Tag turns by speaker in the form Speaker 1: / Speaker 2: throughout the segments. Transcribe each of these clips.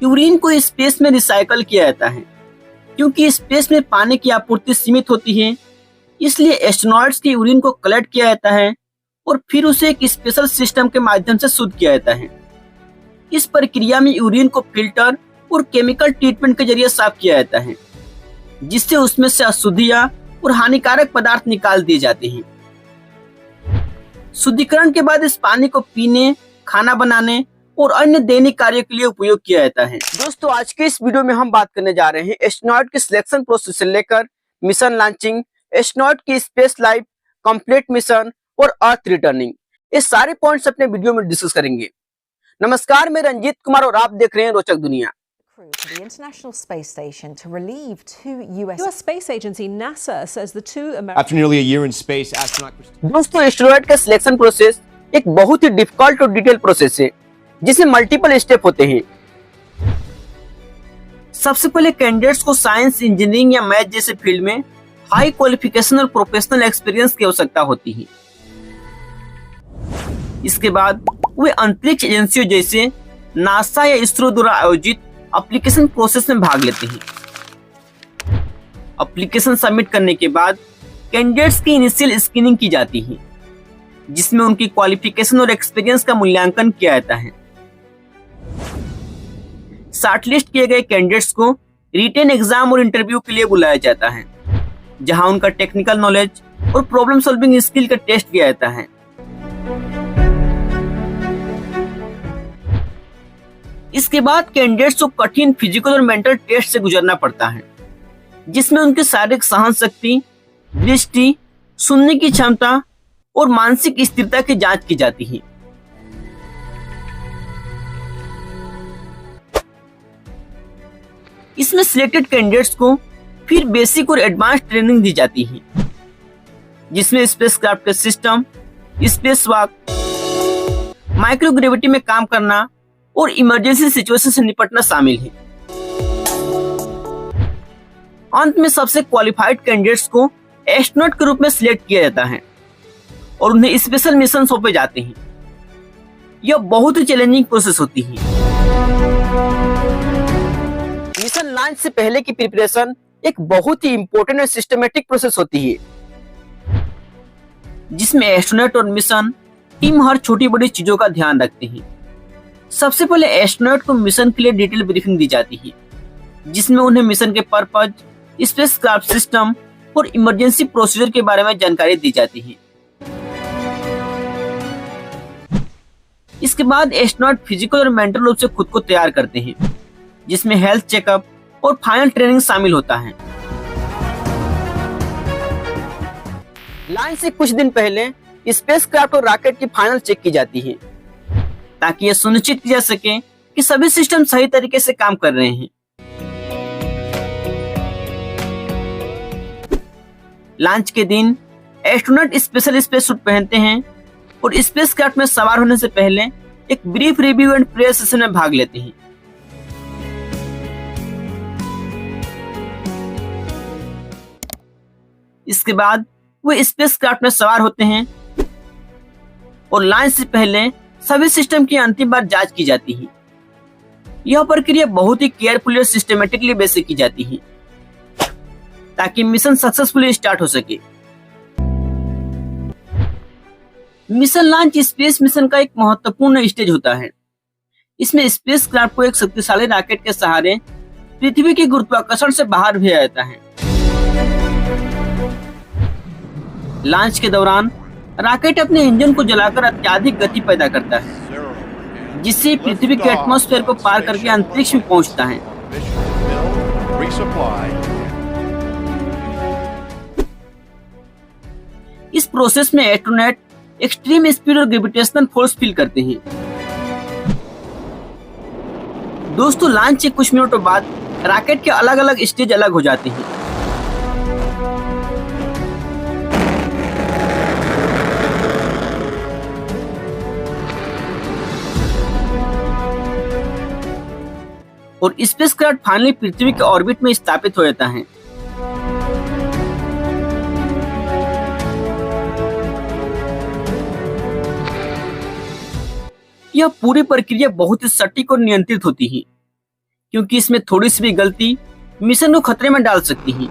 Speaker 1: Urine को space में recycle किया जाता है। क्योंकि स्पेस में पानी की आपूर्ति सीमित होती है, इसलिए एस्ट्रोनॉट्स के यूरिन को कलेक्ट किया जाता है और फिर उसे एक स्पेशल सिस्टम के माध्यम से शुद्ध किया जाता है। इस प्रक्रिया में यूरिन को फिल्टर और केमिकल ट्रीटमेंट के जरिए साफ किया जाता है, जिससे उसमें से अशुद्धियां और हानिकारक पदार्थ निकाल दिए जाते हैं। शुद्धिकरण के बाद इस पानी को पीने, खाना बनाने और अन्य दैनिक कार्यों के लिए उपयोग किया जाता है। दोस्तों, आज के इस वीडियो में हम बात करने जा रहे हैं एस्ट्रोनॉट के सिलेक्शन प्रोसेस से लेकर मिशन लॉन्चिंग, एस्ट्रोनॉट की स्पेस लाइफ, कंप्लीट मिशन और अर्थ रिटर्निंग, ये सारे पॉइंट्स अपने वीडियो में डिस्कस करेंगे। नमस्कार, मैं रंजीत कुमार और आप देख रहे हैं रोचक दुनिया।
Speaker 2: To the International Space Station to relieve two US space agency NASA says the two American
Speaker 3: After nearly a year in space, astronaut
Speaker 1: दोस्तों, एस्ट्रोनॉट का सिलेक्शन प्रोसेस एक बहुत ही डिफिकल्ट और डिटेल प्रोसेस है, जिसमें मल्टीपल स्टेप होते हैं। सबसे पहले कैंडिडेट्स को साइंस, इंजीनियरिंग या मैथ जैसे फील्ड में हाई क्वालिफिकेशन और प्रोफेशनल एक्सपीरियंस की आवश्यकता होती है। इसके बाद वे अंतरिक्ष एजेंसियों जैसे नासा या इसरो द्वारा आयोजित एप्लीकेशन प्रोसेस में भाग लेते हैं। एप्लीकेशन सबमिट करने के बाद कैंडिडेट्स की इनिशियल स्क्रीनिंग की जाती है, जिसमें उनकी क्वालिफिकेशन और एक्सपीरियंस का मूल्यांकन किया जाता है। शॉर्टलिस्ट किए गए कैंडिडेट्स को रिटन एग्जाम और इंटरव्यू के लिए बुलाया जाता है, जहां उनका टेक्निकल नॉलेज और प्रॉब्लम सॉल्विंग स्किल का टेस्ट किया जाता है। इसके बाद कैंडिडेट्स को कठिन फिजिकल और मेंटल टेस्ट से गुजरना पड़ता है, जिसमें उनकी शारीरिक सहन शक्ति, दृष्टि, सुनने की क्षमता और मानसिक स्थिरता की जांच की जाती है। इसमें सिलेक्टेड कैंडिडेट्स को फिर बेसिक और एडवांस ट्रेनिंग दी जाती है, जिसमें स्पेसक्राफ्ट के सिस्टम, स्पेस वॉक, माइक्रोग्रेविटी में काम करना और इमरजेंसी सिचुएशन से निपटना शामिल है। अंत में सबसे क्वालिफाइड कैंडिडेट्स को एस्ट्रोनॉट के रूप में सिलेक्ट किया जाता है और उन्हें स्पेशल मिशन सौंपे जाते हैं। यह बहुत ही चैलेंजिंग प्रोसेस होती है। मिशन लॉन्च से पहले की प्रिपरेशन एक बहुत ही इंपॉर्टेंट और सिस्टमेटिक प्रोसेस होती है, जिसमें एस्ट्रोनॉट और मिशन टीम हर छोटी बड़ी चीजों का ध्यान रखते हैं। सबसे पहले एस्ट्रोनॉट को मिशन के लिए डिटेल ब्रीफिंग दी जाती है, जिसमें उन्हें मिशन के पर्पज, स्पेसक्राफ्ट सिस्टम और इमरजेंसी प्रोसीजर के बारे में जानकारी दी जाती है। इसके बाद एस्ट्रोनॉट फिजिकल और मेंटल रूप से खुद को तैयार करते हैं, जिसमें हेल्थ चेकअप और फाइनल ट्रेनिंग शामिल होता है। लॉन्च से कुछ दिन पहले स्पेसक्राफ्ट और रॉकेट की फाइनल चेक की जाती है, ताकि यह सुनिश्चित किया जा सके कि सभी सिस्टम सही तरीके से काम कर रहे हैं। लॉन्च के दिन एस्ट्रोनॉट स्पेशल स्पेस सूट पहनते हैं और स्पेसक्राफ्ट में सवार होने से पहले एक brief review and prayer session में भाग लेते हैं। इसके बाद वे स्पेसक्राफ्ट में सवार होते हैं और लॉन्च से पहले सभी सिस्टम की अंतिम बार जांच की जाती है। यह प्रक्रिया बहुत ही केयरफुली और सिस्टमेटिकली बेस से की जाती है, ताकि मिशन सक्सेसफुली स्टार्ट हो सके। मिशन लॉन्च स्पेस मिशन का एक महत्वपूर्ण स्टेज होता है। इसमें स्पेसक्राफ्ट को एक शक्तिशाली रॉकेट के सहारे पृथ्वी के गुरुत्वाकर्षण से बाहर भेजा जाता है। लॉन्च के दौरान रॉकेट अपने इंजन को जलाकर अत्यधिक गति पैदा करता है, जिससे पृथ्वी के एटमॉस्फेयर को पार करके अंतरिक्ष में पहुंचता है। इस प्रोसेस में एस्ट्रोनॉट एक्सट्रीम स्पीड और ग्रेविटेशनल फोर्स फील करते हैं। दोस्तों, लॉन्च के कुछ मिनटों बाद रॉकेट के अलग अलग स्टेज अलग हो जाते हैं। और स्पेसक्राफ्ट फाइनली पृथ्वी के ऑर्बिट में स्थापित हो जाता है। यह पूरी प्रक्रिया बहुत ही सटीक और नियंत्रित होती है, क्योंकि इसमें थोड़ी सी भी गलती मिशन को खतरे में डाल सकती है।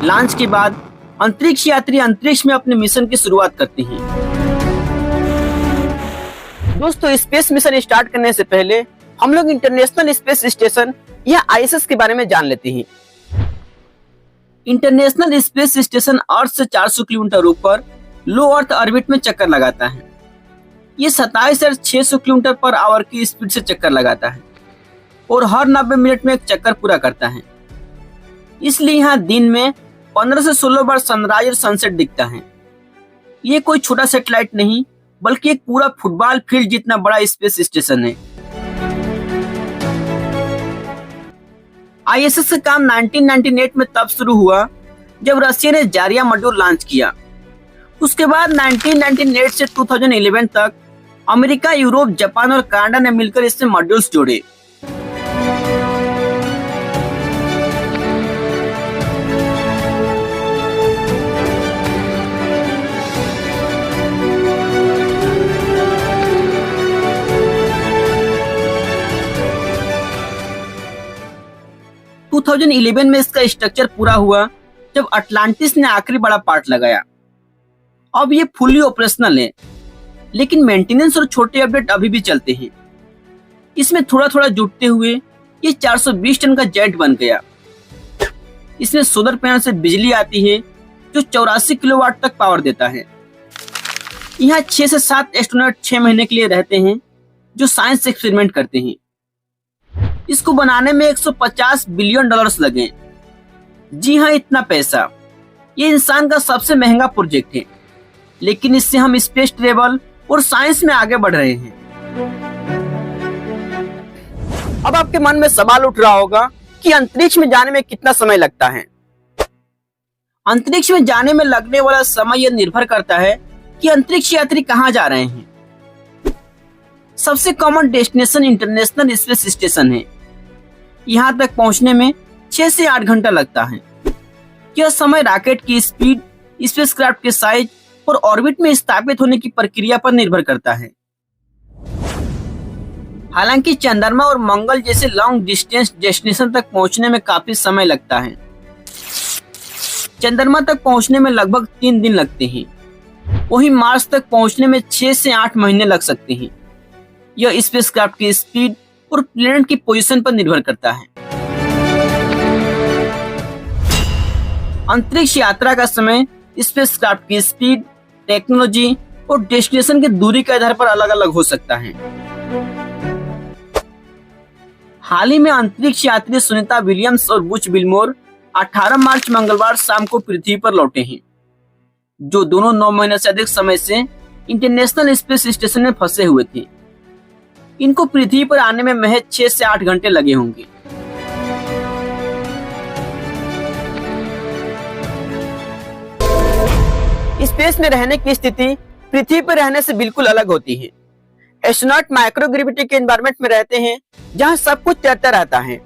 Speaker 1: लॉन्च के बाद अंतरिक्ष यात्री अंतरिक्ष में अपने मिशन की शुरुआत करते हैं। दोस्तों, स्पेस मिशन स्टार्ट करने से पहले हम लोग इंटरनेशनल स्पेस स्टेशन या ISS के बारे में जान लेते हैं। इंटरनेशनल स्पेस स्टेशन अर्थ से 400 किलोमीटर ऊपर लो अर्थ ऑर्बिट में चक्कर लगाता है। ये 27,600 किलोमीटर पर आवर की स्पीड से चक्कर लगाता है और हर 90 मिनट में एक चक्कर पूरा करता है। इसलिए यहाँ दिन में 15 से 16 बार सनराइज और सनसेट दिखता है। ये कोई छोटा सैटेलाइट नहीं, बल्कि एक पूरा फुटबॉल फील्ड जितना बड़ा स्पेस स्टेशन है। ISS का काम 1998 में तब शुरू हुआ जब रशिया ने जारिया मॉड्यूल लॉन्च किया। उसके बाद 1998 से 2011 तक अमेरिका, यूरोप, जापान और कनाडा ने मिलकर इससे मॉड्यूल्स जोड़े। - 2011 में इसका स्ट्रक्चर पूरा हुआ जब अटलांटिस ने आखिरी बड़ा पार्ट लगाया। अब ये फुली ऑपरेशनल है, लेकिन मेंटेनेंस और छोटे अपडेट अभी भी चलते हैं। इसमें थोड़ा थोड़ा जुटते हुए ये 420 टन का जेट बन गया। इसमें सोलर पैनल से बिजली आती है जो 84 किलोवाट तक पावर देता है। यहाँ 6 से 7 एस्ट्रोनॉट 6 महीने के लिए रहते हैं जो साइंस एक्सपेरिमेंट करते हैं। इसको बनाने में $150 बिलियन लगे। जी हाँ, इतना पैसा। ये इंसान का सबसे महंगा प्रोजेक्ट है, लेकिन इससे हम स्पेस ट्रेवल और साइंस में आगे बढ़ रहे हैं। अब आपके मन में सवाल उठ रहा होगा कि अंतरिक्ष में जाने में कितना समय लगता है। अंतरिक्ष में जाने में लगने वाला समय यह निर्भर करता है कि अंतरिक्ष यात्री कहाँ जा रहे हैं। सबसे common destination international space station है। यहाँ तक पहुँचने में 6 से 8 घंटा लगता है। यह समय रॉकेट की स्पीड, स्पेसक्राफ्ट के साइज और ऑर्बिट में स्थापित होने की प्रक्रिया पर निर्भर करता है। हालांकि चंद्रमा और मंगल जैसे लॉन्ग डिस्टेंस डेस्टिनेशन तक पहुंचने में काफी समय लगता है। चंद्रमा तक पहुंचने में लगभग 3 दिन लगते हैं। वहीं मार्स तक पहुंचने में 6 से 8 महीने लग सकते हैं। यह स्पेसक्राफ्ट की स्पीड और प्लेनेट की पोजीशन पर निर्भर करता है। अंतरिक्ष यात्रा का समय स्पेसक्राफ्ट की स्पीड, टेक्नोलॉजी और डेस्टिनेशन की दूरी के आधार पर अलग अलग हो सकता है। हाल ही में अंतरिक्ष यात्री सुनीता विलियम्स और बुच विल्मोर 18 मार्च मंगलवार शाम को पृथ्वी पर लौटे हैं, जो दोनों 9 महीने से अधिक समय से इंटरनेशनल स्पेस स्टेशन में फंसे हुए थे। इनको पृथ्वी पर आने में महज 6 से 8 घंटे लगे होंगे। स्पेस में रहने की स्थिति पृथ्वी पर रहने से बिल्कुल अलग होती है। एस्ट्रोनॉट माइक्रोग्रेविटी के एनवायरनमेंट में रहते हैं जहां सब कुछ तैरता रहता है।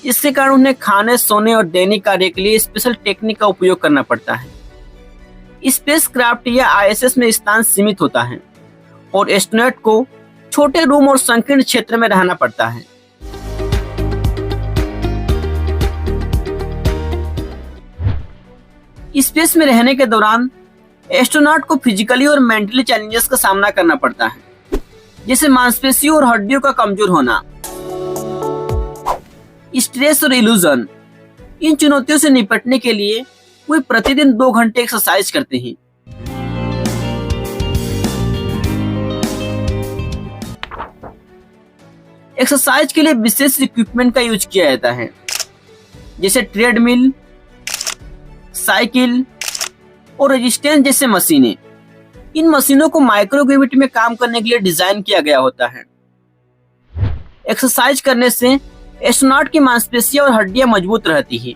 Speaker 1: इसके कारण उन्हें खाने, सोने और दैनिक कार्य के लिए स्पेशल टेक्निक का उपयोग करना पड़ता है। स्पेसक्राफ्ट या ISS में स्थान सीमित होता है और एस्ट्रोनॉट को छोटे रूम और संकीर्ण क्षेत्र में रहना पड़ता है। स्पेस में रहने के दौरान एस्ट्रोनॉट को फिजिकली और मेंटली चैलेंजेस का सामना करना पड़ता है, जैसे मांसपेशियों और हड्डियों का कमजोर होना, स्ट्रेस और इल्यूजन। इन चुनौतियों से निपटने के लिए वे प्रतिदिन 2 घंटे एक्सरसाइज करते हैं। एक्सरसाइज के लिए विशेष इक्विपमेंट का यूज किया जाता है, जैसे ट्रेडमिल, साइकिल और रेजिस्टेंस जैसे मशीनें। इन मशीनों को माइक्रोग्रेविटी में काम करने के लिए डिजाइन किया गया होता है। एक्सरसाइज करने से एस्ट्रोनॉट की मांसपेशियां और हड्डियां मजबूत रहती हैं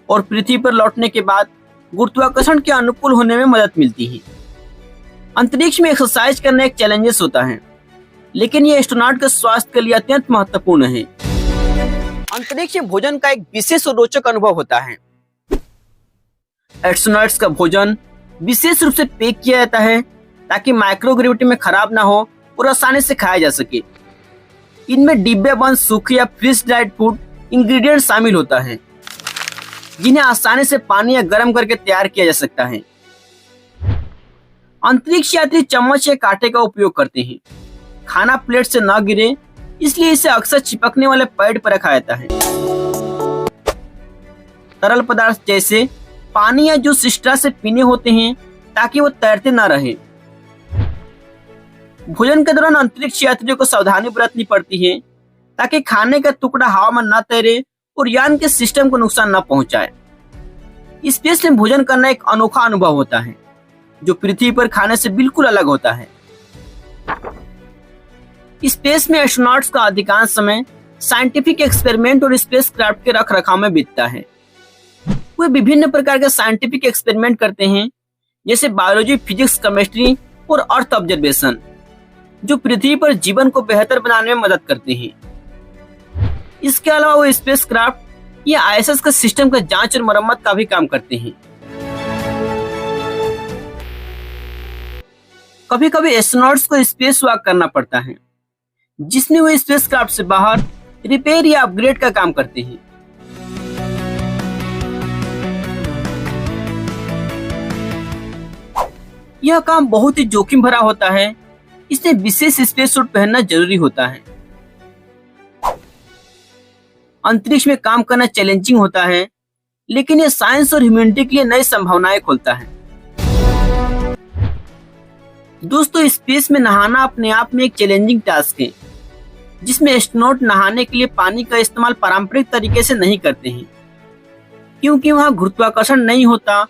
Speaker 1: और पृथ्वी पर लौटने के बाद गुरुत्वाकर्षण के अनुकूल होने में मदद मिलती है। अंतरिक्ष में एक्सरसाइज करना एक चैलेंजेस होता है, लेकिन ये एस्ट्रोनॉट के स्वास्थ्य के लिए अत्यंत महत्वपूर्ण है। अंतरिक्ष में भोजन का एक विशेष और रोचक अनुभव होता है। एस्ट्रोनॉट्स का भोजन विशेष रूप से पैक किया जाता है ताकि माइक्रोग्रेविटी में खराब ना हो और आसानी से खाया जा सके। इनमें डिब्बे बंद सूखे या फ्रीज ड्राइड फूड इंग्रेडिएंट शामिल होता है, जिन्हें आसानी से पानी या गर्म करके तैयार किया जा सकता है। अंतरिक्ष यात्री चम्मच या कांटे का उपयोग करते हैं। खाना प्लेट से न गिरे इसलिए इसे अक्सर चिपकने वाले पैड पर रखा जाता है। तरल पदार्थ जैसे पानी या जूस इस तरह से पीने होते हैं ताकि वो तैरते न रहे। भोजन के दौरान अंतरिक्ष यात्रियों को सावधानी बरतनी पड़ती है ताकि खाने का टुकड़ा हवा में न तैरे और यान के सिस्टम को नुकसान न पहुंचाए। स्पेस में भोजन करना एक अनोखा अनुभव होता है जो पृथ्वी पर खाने से बिल्कुल अलग होता है। स्पेस में एस्ट्रोनॉट्स का अधिकांश समय साइंटिफिक एक्सपेरिमेंट और स्पेस क्राफ्ट के रख रखाव में बीतता है। वे विभिन्न प्रकार के साइंटिफिक एक्सपेरिमेंट करते हैं, जैसे बायोलॉजी, फिजिक्स, केमिस्ट्री और अर्थ ऑब्जर्वेशन, जो पृथ्वी पर जीवन को बेहतर बनाने में मदद करते हैं। इसके अलावा वो स्पेस क्राफ्ट या आईएसएस के सिस्टम का जांच और मरम्मत का भी काम करते हैं। कभी कभी एस्ट्रोनॉट्स को स्पेस वॉक करना पड़ता है, जिसमें वे स्पेस क्राफ्ट से बाहर रिपेयर या अपग्रेड का काम करते हैं। यह काम बहुत ही जोखिम भरा होता है, इसलिए विशेष स्पेस सूट पहनना जरूरी होता है। अंतरिक्ष में काम करना चैलेंजिंग होता है, लेकिन यह साइंस और ह्यूमैनिटी के लिए नई संभावनाएं खोलता है। दोस्तों, स्पेस में नहाना अपने आप में एक चैलेंजिंग टास्क है, जिसमें एस्ट्रोनॉट नहाने के लिए पानी का इस्तेमाल पारंपरिक तरीके से नहीं करते हैं, क्योंकि वहां गुरुत्वाकर्षण नहीं होता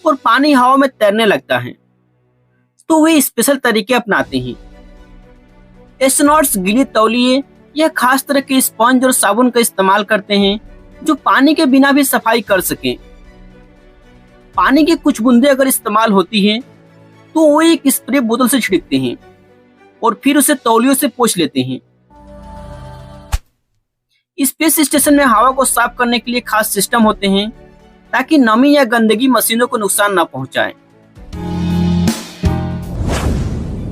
Speaker 1: और पानी हवा में तैरने लगता है, तो वे स्पेशल तरीके अपनाते हैं। एस्ट्रोनॉट्स गीले तौलिए या खास तरह के स्पंज और साबुन का इस्तेमाल करते हैं, जो पानी के बिना भी सफाई कर सकें। पानी की कुछ बूंदें अगर इस्तेमाल होती हैं, तो वो एक स्प्रे बोतल से छिड़कते हैं और फिर उसे तौलियों से पोंछ लेते हैं। स्पेस स्टेशन में हवा को साफ करने के लिए खास सिस्टम होते हैं, ताकि नमी या गंदगी मशीनों को नुकसान न पहुंचाए।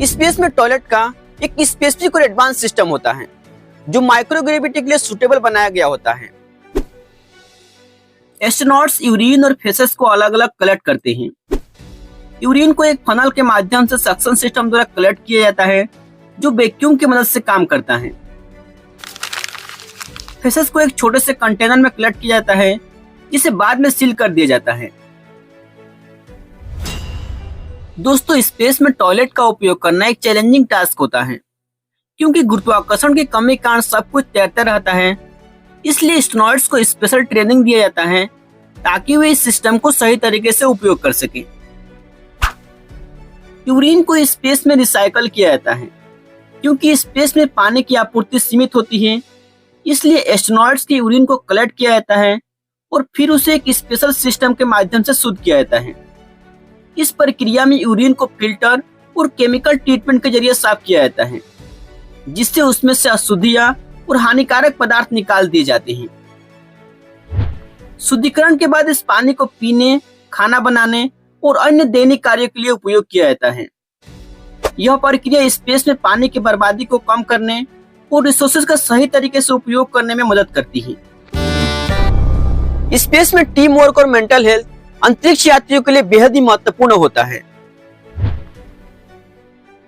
Speaker 1: स्पेस में टॉयलेट का एक स्पेसिफिक और एडवांस सिस्टम होता है, जो माइक्रोग्रेविटी के लिए सूटेबल बनाया गया होता है। एस्ट्रोनॉट्स यूरिन और फेसेस को अलग अलग कलेक्ट करते हैं। यूरिन को एक फनल के माध्यम से सक्शन सिस्टम द्वारा कलेक्ट किया जाता है, जो वैक्यूम की मदद से काम करता है। फेसेस को एक छोटे से कंटेनर में कलेक्ट किया जाता है, जिसे बाद में सील कर दिया जाता है। दोस्तों, स्पेस में टॉयलेट का उपयोग करना एक चैलेंजिंग टास्क होता है, क्योंकि गुरुत्वाकर्षण की कमी के कारण सब कुछ तैरता रहता है। इसलिए एस्ट्रोनॉट्स को स्पेशल ट्रेनिंग दिया जाता है ताकि वे इस सिस्टम को सही तरीके से उपयोग कर सकें। यूरिन को स्पेस में रिसाइकल किया जाता है, क्योंकि स्पेस में पानी की आपूर्ति सीमित होती है। इसलिए एस्ट्रोनॉट्स के यूरिन को कलेक्ट किया जाता है और फिर उसे एक स्पेशल सिस्टम के माध्यम से शुद्ध किया जाता है। इस प्रक्रिया में यूरिन को फिल्टर और केमिकल ट्रीटमेंट के जरिए साफ किया जाता है, जिससे उसमें से अशुद्धियां और हानिकारक पदार्थ निकाल दिए जाते हैं। शुद्धिकरण के बाद इस पानी को पीने, खाना बनाने और अन्य दैनिक कार्यों के लिए उपयोग किया जाता है। यह प्रक्रिया स्पेस में पानी की बर्बादी को कम करने और रिसोर्सेज का सही तरीके से उपयोग करने में मदद करती है। स्पेस में टीम वर्क और मेंटल हेल्थ अंतरिक्ष यात्रियों के लिए बेहद ही महत्वपूर्ण होता है।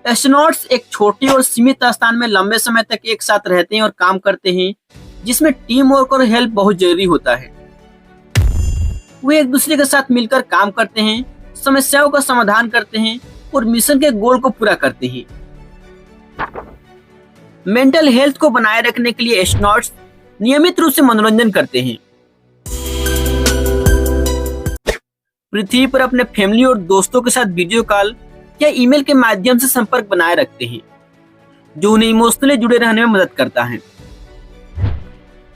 Speaker 1: एस्ट्रोनॉट्स एक छोटे और सीमित स्थान में लंबे समय तक एक साथ रहते हैं और काम करते हैं, जिसमें टीम वर्क और हेल्प बहुत जरूरी होता है। वे एक दूसरे के साथ मिलकर काम करते हैं, समस्याओं का समाधान करते हैं और मिशन के गोल को पूरा करते हैं। मेंटल हेल्थ को बनाए रखने के लिए एस्ट्रोनॉट्स नियमित रूप से मनोरंजन करते हैं। पृथ्वी पर अपने फैमिली और दोस्तों के साथ वीडियो कॉल या ईमेल के माध्यम से संपर्क बनाए रखते हैं, जो उन्हें इमोशनली जुड़े रहने में मदद करता है।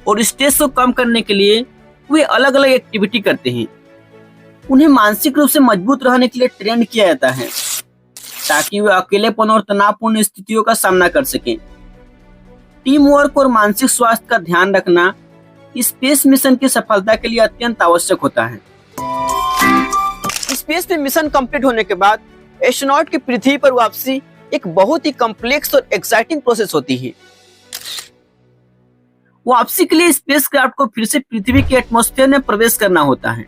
Speaker 1: और स्ट्रेस को कम करने के लिए वे अलग अलग एक्टिविटी करते हैं। उन्हें मानसिक रूप से मजबूत रहने के लिए ट्रेन किया जाता है, ताकि वे अकेलेपन और तनावपूर्ण स्थितियों का सामना कर सकें। टीम वर्क और मानसिक स्वास्थ्य का ध्यान रखना स्पेस मिशन की सफलता के लिए अत्यंत आवश्यक होता है। स्पेस में मिशन कंप्लीट होने के बाद एस्ट्रोनॉट की पृथ्वी पर वापसी एक बहुत ही कॉम्प्लेक्स और एक्साइटिंग प्रोसेस होती है। वापसी के लिए स्पेसक्राफ्ट को फिर से पृथ्वी के एटमॉस्फेयर में प्रवेश करना होता है।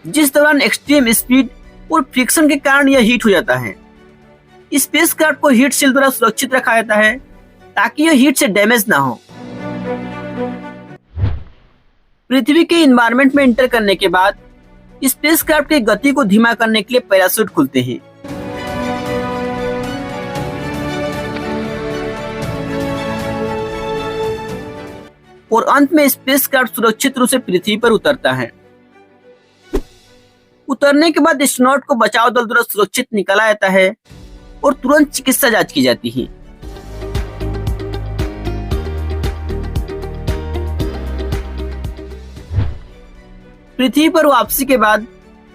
Speaker 1: जिस दौरान एक्सट्रीम स्पीड और फ्रिक्शन के कारण यह हीट हो जाता है। स्पेसक्राफ्ट को हीट शील्ड द्वारा सुरक्षित रखा जाता है ताकि यह हीट से डैमेज ना हो। पृथ्वी के एनवायरनमेंट में एंटर करने के बाद स्पेसक्राफ्ट की गति को धीमा करने के लिए पैराशूट खुलते हैं। और अंत में स्पेसक्राफ्ट सुरक्षित रूप से पृथ्वी पर उतरता है। उतरने के बाद एस्ट्रोनॉट को बचाव दल द्वारा सुरक्षित निकाला जाता है और तुरंत चिकित्सा जांच की जाती है। पृथ्वी पर वापसी के बाद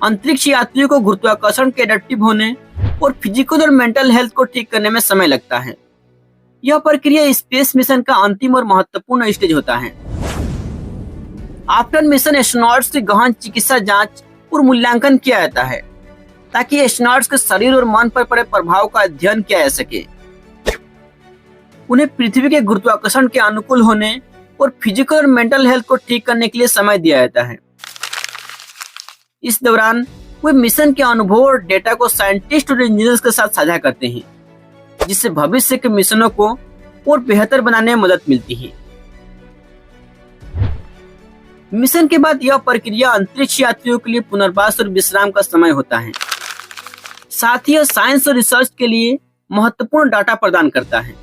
Speaker 1: अंतरिक्ष यात्रियों को गुरुत्वाकर्षण के एडेप्टिव होने और फिजिकल और मेंटल हेल्थ को ठीक करने में समय लगता है। यह प्रक्रिया स्पेस मिशन का अंतिम और महत्वपूर्ण स्टेज होता है। आफ्टर मिशन एस्ट्रोनॉट्स की गहन चिकित्सा जांच और मूल्यांकन किया जाता है ताकि एस्ट्रोनॉट्स के शरीर और मन पर पड़े प्रभाव का अध्ययन किया जा सके। उन्हें पृथ्वी के गुरुत्वाकर्षण के अनुकूल होने और फिजिकल और मेंटल हेल्थ को ठीक करने के लिए समय दिया जाता है। इस दौरान वे मिशन के अनुभव और डेटा को साइंटिस्ट और इंजीनियर्स के साथ साझा करते हैं, जिससे भविष्य के मिशनों को और बेहतर बनाने में मदद मिलती है। मिशन के बाद यह प्रक्रिया अंतरिक्ष यात्रियों के लिए पुनर्वास और विश्राम का समय होता है। साथ ही यह साइंस और रिसर्च के लिए महत्वपूर्ण डाटा प्रदान करता है।